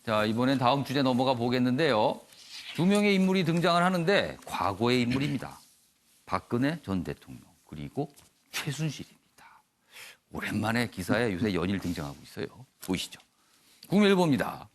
자, 이번엔 다음 주제 넘어가 보겠는데요. 두 명의 인물이 등장을 하는데 과거의 인물입니다. 박근혜 전 대통령 그리고 최순실입니다. 오랜만에 기사에 요새 연일 등장하고 있어요. 보이시죠? 국민일보입니다.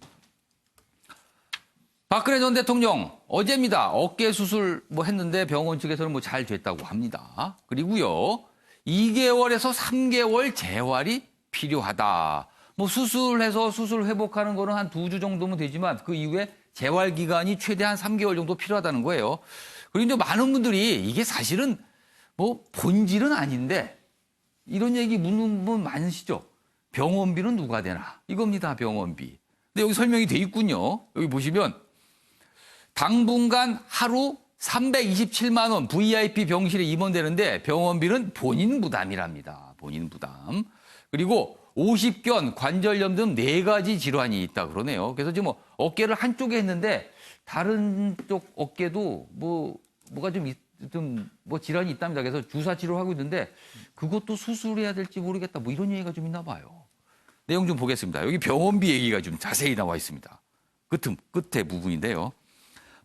박근혜 전 대통령 어제입니다. 어깨 수술 했는데 병원 측에서는 잘 됐다고 합니다. 그리고요. 2개월에서 3개월 재활이 필요하다. 수술해서 수술 회복하는 거는 한 2주 정도면 되지만 그 이후에 재활 기간이 최대한 3개월 정도 필요하다는 거예요. 그리고 이제 많은 분들이 이게 사실은 본질은 아닌데 이런 얘기 묻는 분 많으시죠? 병원비는 누가 되나? 이겁니다, 병원비. 근데 여기 설명이 돼 있군요. 여기 보시면 당분간 하루 327만 원 VIP 병실에 입원되는데 병원비는 본인 부담이랍니다. 본인 부담. 그리고 50견, 관절염 등 4가지 질환이 있다 그러네요. 그래서 지금 어깨를 한쪽에 했는데 다른 쪽 어깨도 뭐가 좀 질환이 있답니다. 그래서 주사 치료하고 있는데 그것도 수술해야 될지 모르겠다. 이런 얘기가 좀 있나 봐요. 내용 좀 보겠습니다. 여기 병원비 얘기가 좀 자세히 나와 있습니다. 끝에 부분인데요.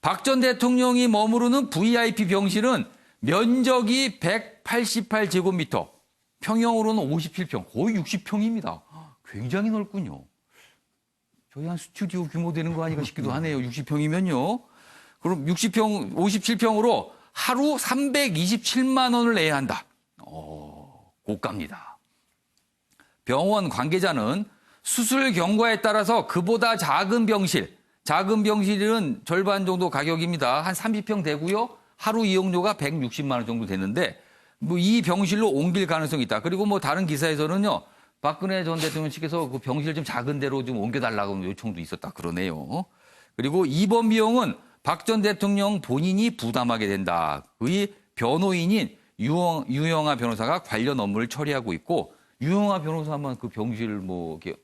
박 전 대통령이 머무르는 VIP 병실은 면적이 188제곱미터, 평형으로는 57평, 거의 60평입니다. 굉장히 넓군요. 저희 한 스튜디오 규모 되는 거 아닌가 싶기도 하네요. 60평이면요. 그럼 60평, 57평으로 하루 327만 원을 내야 한다. 고가입니다. 병원 관계자는 수술 경과에 따라서 그보다 작은 병실은 절반 정도 가격입니다. 한 30평 되고요. 하루 이용료가 160만 원 정도 되는데 이 병실로 옮길 가능성이 있다. 그리고 다른 기사에서는요. 박근혜 전 대통령 측에서 그 병실 좀 작은 데로 좀 옮겨달라고 요청도 있었다 그러네요. 그리고 입원 비용은 박 전 대통령 본인이 부담하게 된다. 그의 변호인인 유영아 변호사가 관련 업무를 처리하고 있고 유영아 변호사만 그 병실 이렇게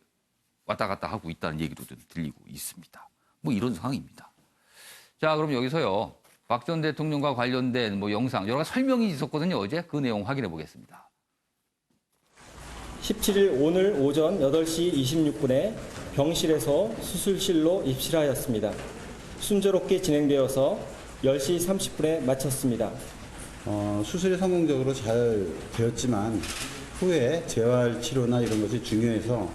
왔다 갔다 하고 있다는 얘기도 좀 들리고 있습니다. 이런 상황입니다. 자, 그럼 여기서요. 박 전 대통령과 관련된 영상 여러 가지 설명이 있었거든요. 어제 그 내용 확인해 보겠습니다. 17일 오늘 오전 8시 26분에 병실에서 수술실로 입실하였습니다. 순조롭게 진행되어서 10시 30분에 마쳤습니다. 수술이 성공적으로 잘 되었지만 후에 재활 치료나 이런 것이 중요해서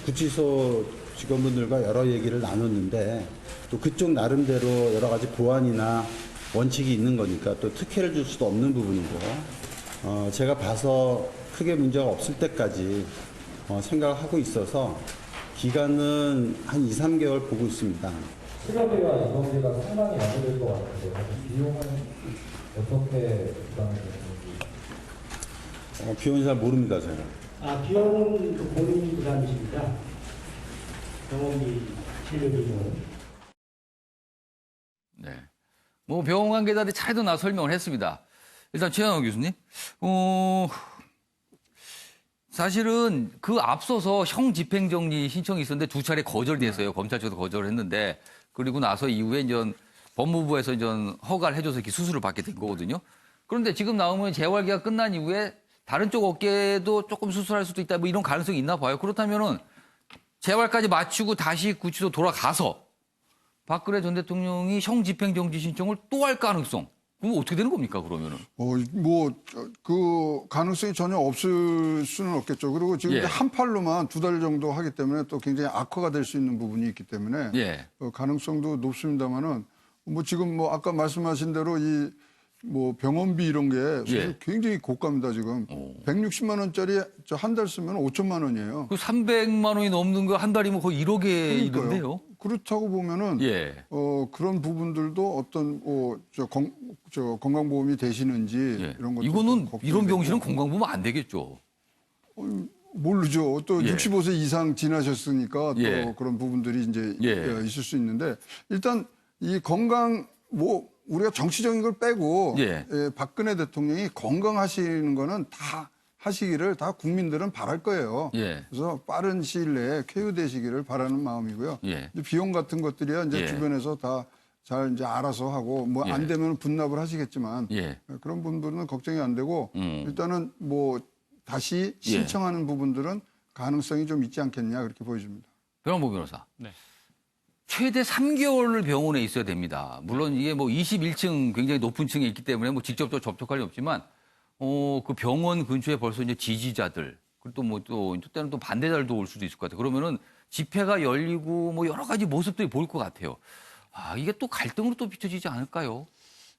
구치소 직원분들과 여러 얘기를 나눴는데 또 그쪽 나름대로 여러 가지 보안이나 원칙이 있는 거니까 또 특혜를 줄 수도 없는 부분이고 제가 봐서 크게 문제가 없을 때까지 생각하고 있어서 기간은 한 2, 3개월 보고 있습니다. 치료비와 입원비가 상당히 많이 될 것 같은데 비용은 어떻게 부담이 되는지? 비용은 잘 모릅니다, 제가. 비용은 본인 부담이십니다. 병원비, 치료비는. 네. 병원 관계자들이 차례도 나 설명을 했습니다. 일단 최현호 교수님. 사실은 그 앞서서 형 집행정지 신청이 있었는데 2차례 거절됐어요. 검찰 측에서 거절을 했는데 그리고 나서 이후에 이제 법무부에서 이제 허가를 해줘서 이렇게 수술을 받게 된 거거든요. 그런데 지금 나오면 재활기가 끝난 이후에 다른 쪽 어깨도 조금 수술할 수도 있다. 이런 가능성이 있나 봐요. 그렇다면은 재활까지 마치고 다시 구치소 돌아가서 박근혜 전 대통령이 형 집행정지 신청을 또 할 가능성. 그럼 어떻게 되는 겁니까, 그러면은? 그 가능성이 전혀 없을 수는 없겠죠. 그리고 지금 이제 한 팔로만 2달 정도 하기 때문에 또 굉장히 악화가 될 수 있는 부분이 있기 때문에 가능성도 높습니다만은 지금 아까 말씀하신 대로 이 병원비 이런 게 사실 굉장히 고가입니다, 지금. 160만 원짜리 한 달 쓰면 5천만 원이에요. 그 300만 원이 넘는 거 한 달이면 거의 1억에 이른데요. 그렇다고 보면은 그런 부분들도 어떤 건강보험이 되시는지 이런 것도 이거는 이런 병실은 건강보험 안 되겠죠. 모르죠. 또 65세 이상 지나셨으니까 또 그런 부분들이 이제 있을 수 있는데 일단 이 건강 우리가 정치적인 걸 빼고 박근혜 대통령이 건강하시는 거는 다 하시기를 다 국민들은 바랄 거예요. 그래서 빠른 시일 내에 쾌유되시기를 바라는 마음이고요. 이제 비용 같은 것들이야 이제 주변에서 다 잘 이제 알아서 하고 안 되면 분납을 하시겠지만 그런 분들은 걱정이 안 되고 일단은 다시 신청하는 부분들은 가능성이 좀 있지 않겠냐 그렇게 보여집니다. 변환보 변호사. 네. 최대 3개월을 병원에 있어야 됩니다. 물론 이게 뭐 21층 굉장히 높은 층에 있기 때문에 뭐 직접적으로 접촉할 리 없지만 그 병원 근처에 벌써 이제 지지자들 그리고 또 때는 또 반대자들도 올 수도 있을 것 같아요. 그러면은 집회가 열리고 뭐 여러 가지 모습들이 보일 것 같아요. 아, 이게 또 갈등으로 또 비춰지지 않을까요?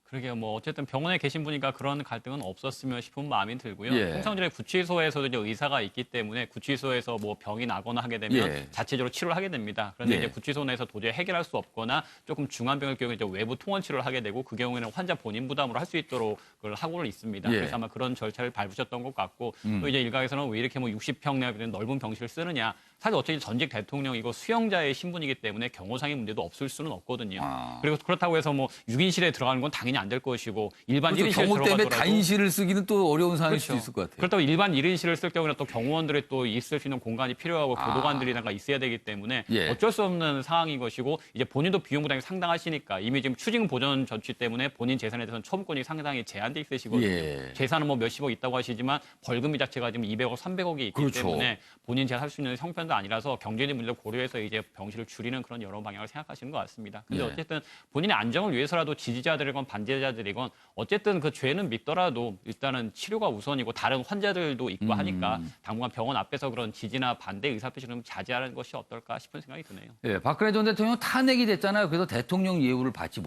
그러게요. 뭐 어쨌든 병원에 계신 분이니까 그런 갈등은 없었으면 싶은 마음이 들고요. 예. 통상적으로 구치소에서도 이제 의사가 있기 때문에 구치소에서 뭐 병이 나거나 하게 되면 예. 자체적으로 치료를 하게 됩니다. 그런데 예. 이제 구치소 내에서 도저히 해결할 수 없거나 조금 중한 병일 경우에 이제 외부 통원 치료를 하게 되고 그 경우에는 환자 본인 부담으로 할 수 있도록 그걸 하고는 있습니다. 예. 그래서 아마 그런 절차를 밟으셨던 것 같고 또 이제 일각에서는 왜 이렇게 뭐 60평 내에 넓은 병실을 쓰느냐. 사실 어차피 전직 대통령이고 수용자의 신분이기 때문에 경호상의 문제도 없을 수는 없거든요. 그리고 그렇다고 해서 뭐 6인실에 들어가는 건 당연히 안 될 것이고 일반 그렇죠. 1인실에 경호 때문에 들어가더라도 다인실을 쓰기는 또 어려운 상황일 그렇죠. 수도 있을 것 같아요. 그렇다고 일반 1인실을 쓸 경우는 또 경호원들이 또 있을 수 있는 공간이 필요하고 교도관들이나가 있어야 되기 때문에 예. 어쩔 수 없는 상황인 것이고 이제 본인도 비용 부담이 상당하시니까 이미 지금 추징 보전 조치 때문에 본인 재산에 대해서는 처분권이 상당히 제한돼 있으시거든요. 예. 재산은 뭐 몇십억 있다고 하시지만 벌금이 자체가 지금 200억, 300억이 있기 그렇죠. 때문에 본인 재산 할 수 있는 형편도 아니라서 경제적인 문제를 고려해서 이제 병실을 줄이는 그런 여러 방향을 생각하시는 것 같습니다. 근데 예. 어쨌든 본인의 안정을 위해서라도 지지자들이건 반대자들이건 어쨌든 그 죄는 믿더라도 일단은 치료가 우선이고 다른 환자들도 있고 하니까 당분간 병원 앞에서 그런 지지나 반대 의사표시를 좀 자제하는 것이 어떨까 싶은 생각이 드네요. 예, 박근혜 전 대통령 탄핵이 됐잖아요. 그래서 대통령 예우를 받지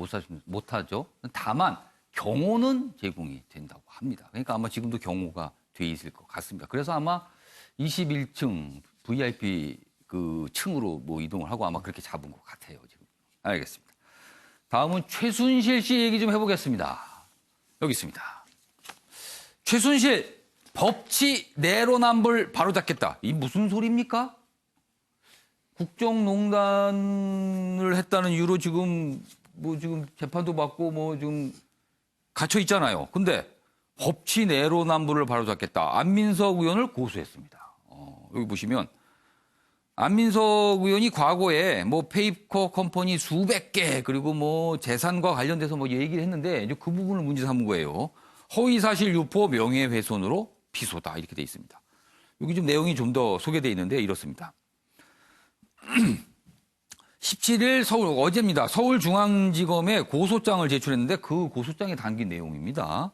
못하죠. 다만 경호는 제공이 된다고 합니다. 그러니까 아마 지금도 경호가 돼 있을 것 같습니다. 그래서 아마 21층 VIP 그 층으로 뭐 이동을 하고 아마 그렇게 잡은 것 같아요. 지금. 알겠습니다. 다음은 최순실 씨 얘기 좀 해보겠습니다. 여기 있습니다. 최순실 법치 내로남불 바로잡겠다. 이 무슨 소리입니까? 국정농단을 했다는 이유로 지금 재판도 받고 뭐 지금 갇혀 있잖아요. 근데 법치 내로남불을 바로잡겠다. 안민석 의원을 고소했습니다. 여기 보시면 안민석 의원이 과거에 뭐 페이퍼 컴퍼니 수백 개 그리고 뭐 재산과 관련돼서 뭐 얘기를 했는데 이제 그 부분을 문제 삼은 거예요. 허위사실 유포 명예훼손으로 피소다 이렇게 돼 있습니다. 여기 좀 내용이 좀 더 소개돼 있는데 이렇습니다. 17일 어제입니다. 서울중앙지검에 고소장을 제출했는데 그 고소장에 담긴 내용입니다.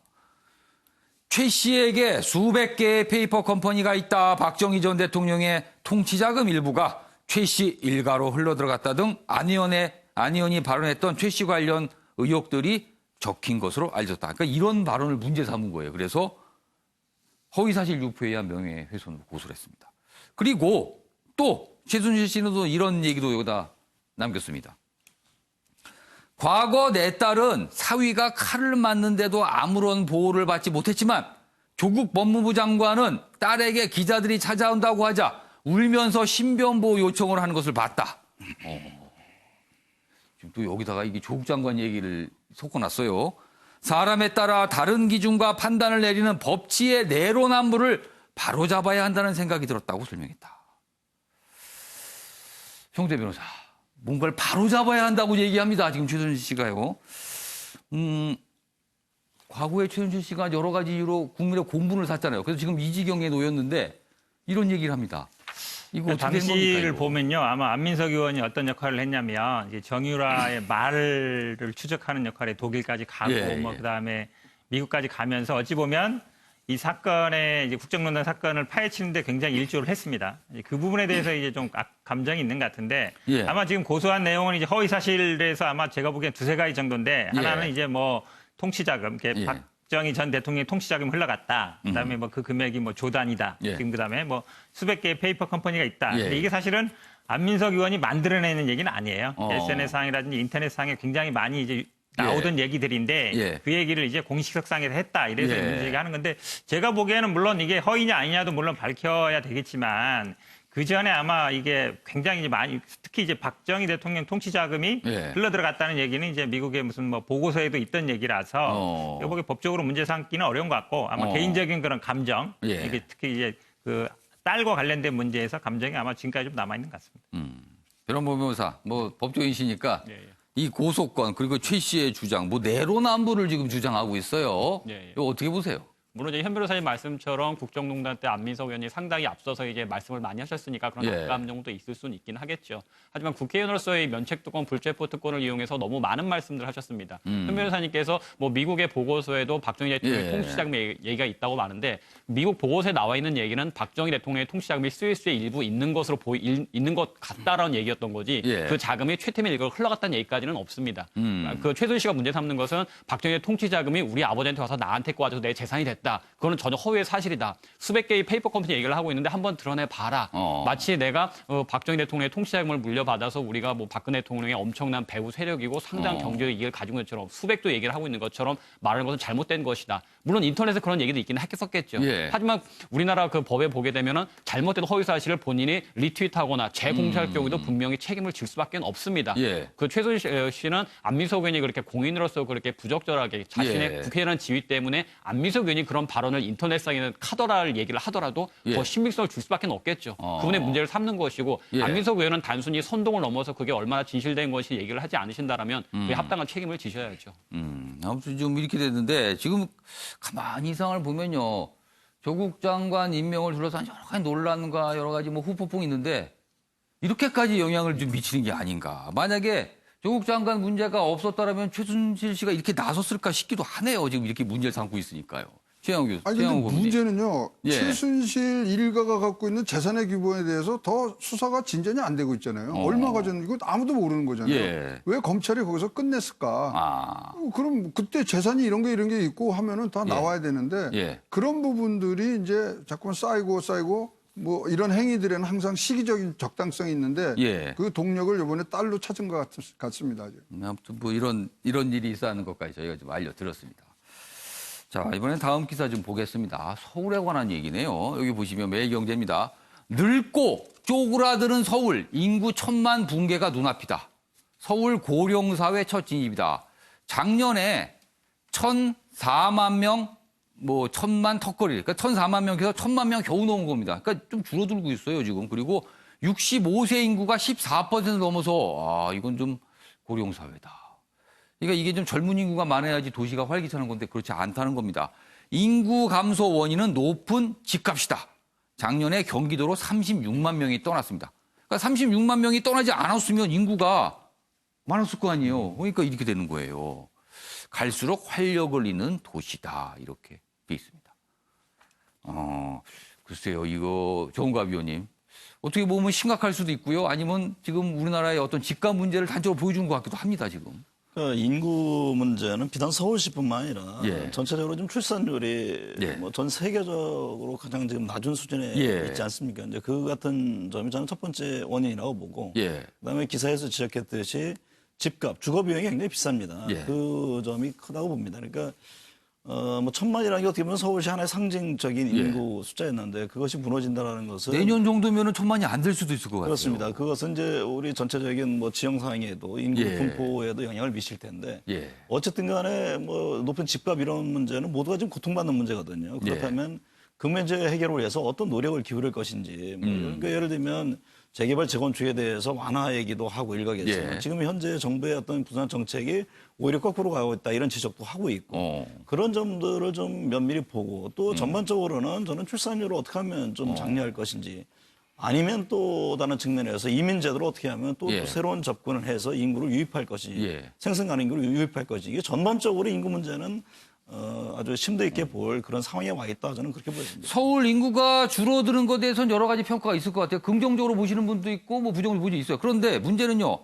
최 씨에게 수백 개의 페이퍼 컴퍼니가 있다. 박정희 전 대통령의 통치자금 일부가 최 씨 일가로 흘러들어갔다 등 안 의원이 발언했던 최 씨 관련 의혹들이 적힌 것으로 알려졌다. 그러니까 이런 발언을 문제 삼은 거예요. 그래서 허위사실 유포에 의한 명예훼손으로 고소를 했습니다. 그리고 또 최순실 씨는 또 이런 얘기도 여기다 남겼습니다. 과거 내 딸은 사위가 칼을 맞는데도 아무런 보호를 받지 못했지만 조국 법무부 장관은 딸에게 기자들이 찾아온다고 하자 울면서 신변보호 요청을 하는 것을 봤다. 지금 또 여기다가 이게 조국 장관 얘기를 섞어놨어요. 사람에 따라 다른 기준과 판단을 내리는 법치의 내로남불을 바로잡아야 한다는 생각이 들었다고 설명했다. 형제 변호사. 뭔가를 바로잡아야 한다고 얘기합니다. 지금 최순실 씨가요. 과거에 최순실 씨가 여러 가지 이유로 국민의 공분을 샀잖아요. 그래서 지금 이 지경에 놓였는데 이런 얘기를 합니다. 이거 어떻게 된 겁니까? 당시를 이거? 보면요. 아마 안민석 의원이 어떤 역할을 했냐면 이제 정유라의 말을 추적하는 역할에 독일까지 가고 그다음에 미국까지 가면서 어찌 보면 이 사건의 이제 국정농단 사건을 파헤치는데 굉장히 일조를 했습니다. 그 부분에 대해서 이제 좀 감정이 있는 것 같은데 아마 지금 고소한 내용은 이제 허위 사실에서 아마 제가 보기엔 두세 가지 정도인데 하나는 이제 뭐 통치자금, 박정희 전 대통령의 통치자금 흘러갔다. 그다음에 뭐 그 금액이 뭐 조단이다. 지금 그다음에 뭐 수백 개의 페이퍼 컴퍼니가 있다. 근데 이게 사실은 안민석 의원이 만들어내는 얘기는 아니에요. SNS상이라든지 인터넷상에 굉장히 많이 이제 나오던 얘기들인데 그 얘기를 이제 공식석상에서 했다 이래서 문제 얘기하는 건데 제가 보기에는 물론 이게 허위냐 아니냐도 물론 밝혀야 되겠지만 그 전에 아마 이게 굉장히 이제 많이 특히 이제 박정희 대통령 통치자금이 흘러들어갔다는 얘기는 이제 미국의 무슨 뭐 보고서에도 있던 얘기라서 여보게 법적으로 문제 삼기는 어려운 것 같고 아마 개인적인 그런 감정 이게 특히 이제 그 딸과 관련된 문제에서 감정이 아마 지금까지 좀 남아 있는 것 같습니다. 변호사 변호사 뭐 법조인이시니까. 이 고소권 그리고 최 씨의 주장 뭐 내로남불을 지금 주장하고 있어요. 이거 어떻게 보세요? 물론 이제 현 변호사님 말씀처럼 국정농단 때 안민석 의원이 상당히 앞서서 이제 말씀을 많이 하셨으니까 그런 예. 압감 정도 있을 수는 있긴 하겠죠. 하지만 국회의원으로서의 면책특권, 불체포 특권을 이용해서 너무 많은 말씀들을 하셨습니다. 현 변호사님께서 뭐 미국의 보고서에도 박정희 대통령의 예. 통치자금 얘기가 있다고 하는데 미국 보고서에 나와 있는 얘기는 박정희 대통령의 통치자금이 스위스에 일부 있는 것으로 있는 것 같다라는 얘기였던 거지 예. 그 자금이 최태민 일가로 흘러갔다는 얘기까지는 없습니다. 그 최순실씨가 문제 삼는 것은 박정희의 통치자금이 우리 아버지한테 와서 나한테 와서 내 재산이 됐다. 그거는 전혀 허위의 사실이다. 수백 개의 페이퍼 컴퍼니 얘기를 하고 있는데 한번 드러내봐라. 마치 내가 박정희 대통령의 통치자금을 물려받아서 우리가 뭐 박근혜 대통령의 엄청난 배후 세력이고 상당한 경제적 이익을 가지고 있는 것처럼 수백도 얘기를 하고 있는 것처럼 말하는 것은 잘못된 것이다. 물론 인터넷에 그런 얘기도 있긴 했었겠죠. 예. 하지만 우리나라 그 법에 보게 되면은 잘못된 허위 사실을 본인이 리트윗하거나 재공개할 경우도 분명히 책임을 질 수밖에 없습니다. 예. 그 최순실 씨는 안민석 의원이 그렇게 공인으로서 그렇게 부적절하게 자신의 예. 국회의원 지위 때문에 안민석 의원이 그런 발언을 인터넷상에는 카더라를 얘기를 하더라도 예. 더 신빙성을 줄 수밖에 없겠죠. 그분의 문제를 삼는 것이고 예. 안민석 의원은 단순히 선동을 넘어서 그게 얼마나 진실된 것이 얘기를 하지 않으신다라면 그에 합당한 책임을 지셔야죠. 아무튼 좀 이렇게 됐는데 지금 가만히 이 상황을 보면요. 조국 장관 임명을 둘러싼 여러 가지 논란과 여러 가지 뭐 후폭풍이 있는데 이렇게까지 영향을 좀 미치는 게 아닌가. 만약에 조국 장관 문제가 없었다라면 최순실 씨가 이렇게 나섰을까 싶기도 하네요. 지금 이렇게 문제를 삼고 있으니까요. 최영우 교수. 아니 근데 문제는요. 예. 최순실 일가가 갖고 있는 재산의 규모에 대해서 더 수사가 진전이 안 되고 있잖아요. 얼마가 전 이거 아무도 모르는 거잖아요. 예. 왜 검찰이 거기서 끝냈을까? 아. 그럼 그때 재산이 이런 게 있고 하면은 다 예. 나와야 되는데 예. 그런 부분들이 이제 자꾸만 쌓이고 뭐 이런 행위들에는 항상 시기적인 적당성이 있는데 예. 그 동력을 이번에 딸로 찾은 것 같습니다. 아무튼 뭐 이런 일이 있어 하는 것까지 저희가 좀 알려드렸습니다. 자, 이번엔 다음 기사 좀 보겠습니다. 서울에 관한 얘기네요. 여기 보시면 매일경제입니다. 늙고 쪼그라드는 서울, 인구 1000만 붕괴가 눈앞이다. 서울 고령사회 첫 진입이다. 작년에 1004만 명, 뭐 1000만 턱걸이, 그러니까 1004만 명에서 1000만 명 겨우 넘은 겁니다. 그러니까 좀 줄어들고 있어요, 지금. 그리고 65세 인구가 14% 넘어서, 이건 좀 고령사회다. 그러니까 이게 좀 젊은 인구가 많아야지 도시가 활기차는 건데 그렇지 않다는 겁니다. 인구 감소 원인은 높은 집값이다. 작년에 경기도로 36만 명이 떠났습니다. 그러니까 36만 명이 떠나지 않았으면 인구가 많았을 거 아니에요. 그러니까 이렇게 되는 거예요. 갈수록 활력을 잃는 도시다. 이렇게 돼 있습니다. 글쎄요. 이거 정은갑 위원님. 어떻게 보면 심각할 수도 있고요. 아니면 지금 우리나라의 어떤 집값 문제를 단적으로 보여주는 것 같기도 합니다. 지금. 그 인구 문제는 비단 서울시뿐만 아니라 예. 전체적으로 좀 출산율이 예. 뭐 전 세계적으로 가장 지금 낮은 수준에 예. 있지 않습니까? 이제 그 같은 점이 저는 첫 번째 원인이라고 보고, 예. 그다음에 기사에서 지적했듯이 집값, 주거 비용이 굉장히 비쌉니다. 예. 그 점이 크다고 봅니다. 그러니까 뭐 1000만이라는 게 어떻게 보면 서울시 하나의 상징적인 인구 숫자였는데 그것이 무너진다라는 것은 내년 정도면은 1000만이 안 될 수도 있을 것 같아요. 그렇습니다. 그것은 이제 우리 전체적인 뭐 지형 상황에도 인구 예. 분포에도 영향을 미칠 텐데 예. 어쨌든 간에 뭐 높은 집값 이런 문제는 모두가 지금 고통받는 문제거든요. 그렇다면 그 문제 해결을 위해서 어떤 노력을 기울일 것인지 뭐 그러니까 예를 들면 재개발 재건축에 대해서 완화 얘기도 하고 일각에서 지금 현재 정부의 어떤 부산 정책이 오히려 거꾸로 가고 있다 이런 지적도 하고 있고 그런 점들을 좀 면밀히 보고 또 전반적으로는 저는 출산율을 어떻게 하면 좀 장려할 것인지 아니면 또 다른 측면에서 이민제도를 어떻게 하면 또 새로운 접근을 해서 인구를 유입할 것인지 생성 가능 인구를 유입할 것인지 이게 전반적으로 인구 문제는 아주 심도 있게 볼 그런 상황에 와 있다 저는 그렇게 보여집니다. 서울 인구가 줄어드는 것에 대해서는 여러 가지 평가가 있을 것 같아요. 긍정적으로 보시는 분도 있고 뭐 부정적으로 보시는 분도 있어요. 그런데 문제는요.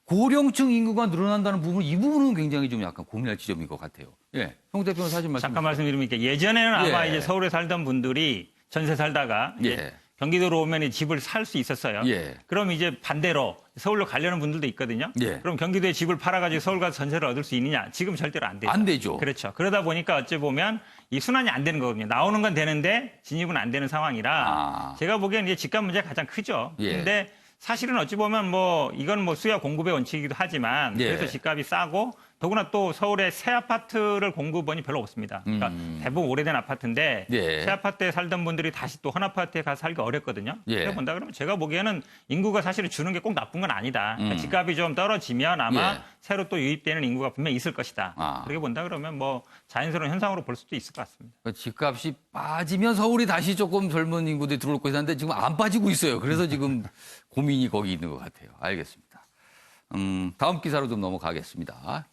고령층 인구가 늘어난다는 부분, 이 부분은 굉장히 좀 약간 고민할 지점인 것 같아요. 예. 송 대표는 사실 말씀. 잠깐 말씀드리면 예전에는 아마 이제 서울에 살던 분들이 전세 살다가 이제 경기도로 오면 집을 살 수 있었어요. 그럼 이제 반대로 서울로 가려는 분들도 있거든요. 그럼 경기도에 집을 팔아가지고 서울 가서 전세를 얻을 수 있느냐? 지금 절대로 안 되죠. 안 되죠. 그렇죠. 그러다 보니까 어찌 보면 이 순환이 안 되는 거거든요. 나오는 건 되는데 진입은 안 되는 상황이라 제가 보기에는 이제 집값 문제가 가장 크죠. 근데 사실은 어찌 보면 뭐 이건 뭐 수요 공급의 원칙이기도 하지만 그래서 집값이 싸고 더구나 또 서울에 새 아파트를 공급원이 별로 없습니다. 그러니까 대부분 오래된 아파트인데 예. 새 아파트에 살던 분들이 다시 또 한 아파트에 가서 살기 어렵거든요. 예. 그래 본다 그러면 제가 보기에는 인구가 사실은 주는 게 꼭 나쁜 건 아니다. 그러니까 집값이 좀 떨어지면 아마 예. 새로 또 유입되는 인구가 분명히 있을 것이다. 아. 그렇게 본다 그러면 뭐 자연스러운 현상으로 볼 수도 있을 것 같습니다. 집값이 빠지면 서울이 다시 조금 젊은 인구들이 들어올 것이 한데 지금 안 빠지고 있어요. 그래서 지금 고민이 거기 있는 것 같아요. 알겠습니다. 다음 기사로 좀 넘어가겠습니다.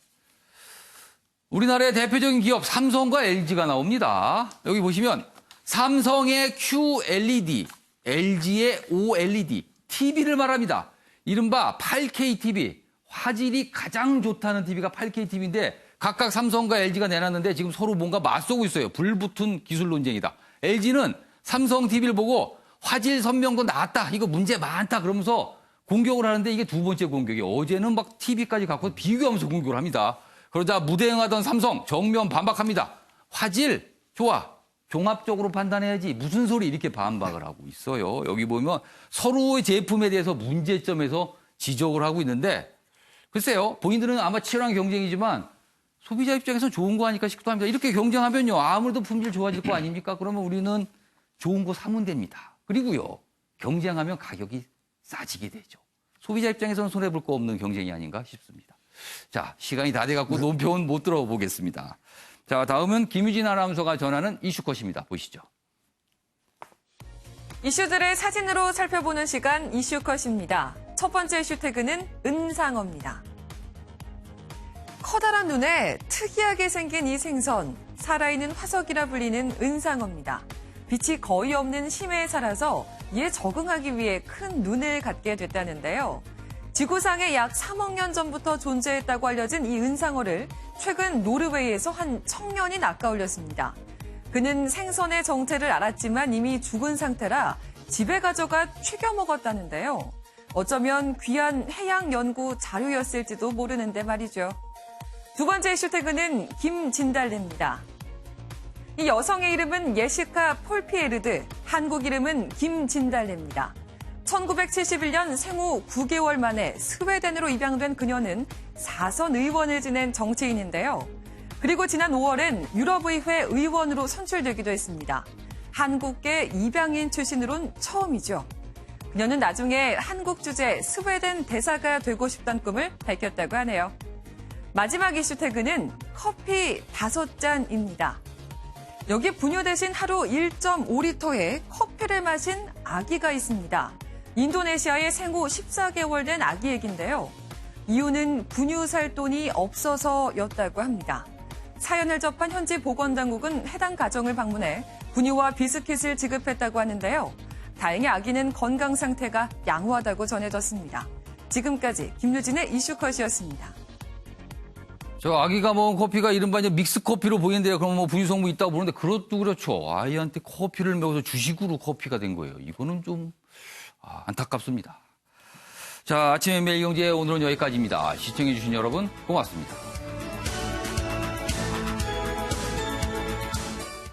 우리나라의 대표적인 기업 삼성과 LG가 나옵니다. 여기 보시면 삼성의 QLED, LG의 OLED, TV를 말합니다. 이른바 8K TV, 화질이 가장 좋다는 TV가 8K TV인데 각각 삼성과 LG가 내놨는데 지금 서로 뭔가 맞서고 있어요. 불붙은 기술 논쟁이다. LG는 삼성 TV를 보고 화질 선명도 나았다. 이거 문제 많다. 그러면서 공격을 하는데 이게 두 번째 공격이에요. 어제는 막 TV까지 갖고 비교하면서 공격을 합니다. 그러자 무대응하던 삼성 정면 반박합니다. 화질 좋아. 종합적으로 판단해야지. 무슨 소리 이렇게 반박을 하고 있어요. 여기 보면 서로의 제품에 대해서 문제점에서 지적을 하고 있는데 글쎄요. 본인들은 아마 치열한 경쟁이지만 소비자 입장에서 좋은 거 아닐까 싶기도 합니다. 이렇게 경쟁하면요. 아무래도 품질 좋아질 거 아닙니까? 그러면 우리는 좋은 거 사면 됩니다. 그리고요. 경쟁하면 가격이 싸지게 되죠. 소비자 입장에서는 손해볼 거 없는 경쟁이 아닌가 싶습니다. 자, 시간이 다 돼갖고 논평은 못 들어보겠습니다. 자, 다음은 김유진 아나운서가 전하는 이슈컷입니다. 보시죠. 이슈들을 사진으로 살펴보는 시간 이슈컷입니다. 첫 번째 이슈 태그는 은상어입니다. 커다란 눈에 특이하게 생긴 이 생선, 살아있는 화석이라 불리는 은상어입니다. 빛이 거의 없는 심해에 살아서 이에 적응하기 위해 큰 눈을 갖게 됐다는데요. 지구상에 약 3억 년 전부터 존재했다고 알려진 이 은상어를 최근 노르웨이에서 한 청년이 낚아올렸습니다. 그는 생선의 정체를 알았지만 이미 죽은 상태라 집에 가져가 튀겨 먹었다는데요. 어쩌면 귀한 해양 연구 자료였을지도 모르는데 말이죠. 두 번째 이슈 태그는 김진달래입니다. 이 여성의 이름은 예시카 폴피에르드, 한국 이름은 김진달래입니다. 1971년 생후 9개월 만에 스웨덴으로 입양된 그녀는 4선 의원을 지낸 정치인인데요. 그리고 지난 5월엔 유럽의회 의원으로 선출되기도 했습니다. 한국계 입양인 출신으로는 처음이죠. 그녀는 나중에 한국 주재 스웨덴 대사가 되고 싶다는 꿈을 밝혔다고 하네요. 마지막 이슈 태그는 커피 5잔입니다. 여기 분유 대신 하루 1.5리터의 커피를 마신 아기가 있습니다. 인도네시아의 생후 14개월 된 아기 얘긴데요. 이유는 분유 살 돈이 없어서였다고 합니다. 사연을 접한 현지 보건당국은 해당 가정을 방문해 분유와 비스킷을 지급했다고 하는데요. 다행히 아기는 건강 상태가 양호하다고 전해졌습니다. 지금까지 김유진의 이슈컷이었습니다. 저 아기가 먹은 커피가 이른바 이제 믹스 커피로 보이는데요. 그럼 뭐 분유 성분 있다고 보는데 그것도 그렇죠. 아이한테 커피를 먹어서 주식으로 커피가 된 거예요. 이거는 좀 안타깝습니다. 자, 아침에 매일경제 오늘은 여기까지입니다. 시청해주신 여러분 고맙습니다.